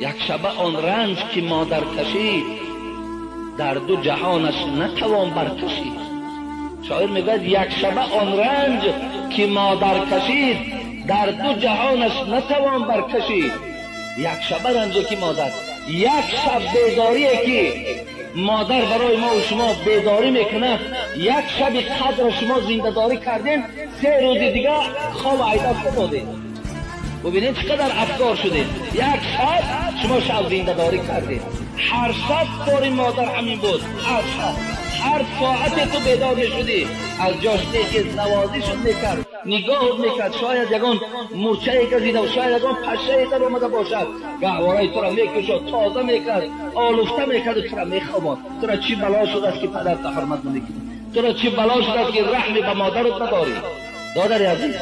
یک شبه آن رنج که مادر کشید در دو جهانش نتوان برکشید. شاعر میگه یک شبه آن رنج که مادر کشید در دو جهانش نتوان برکشید. یک شبه رنجی که مادر، یک شب بیداریه که مادر برای ما و شما بیداری میکنه، یک شب قدر شما زنده داری کردین، 3 روز دیگه خواب عیدت دادین. ببینید چقدر افکار شده. یک شب شما شب زنده داری کردین، هر شب کار مادر همین بود. هر شب هر ساعت تو بیدار میشدی، از جاش که نوازیشون میکرد، نگاه میکرد، شاید یگان مرچه که زیده و شاید یگان پشه در اومده باشد، گهوارای تو را میکشد، تازه میکرد، آلوفته میکرد و تو را میخواباند. تو را چی بلا شده است که پدر تا حرمت نمیکنی؟ تو را چی بلا شده است که رحمی به مادرت نداری؟ دادر عزیز،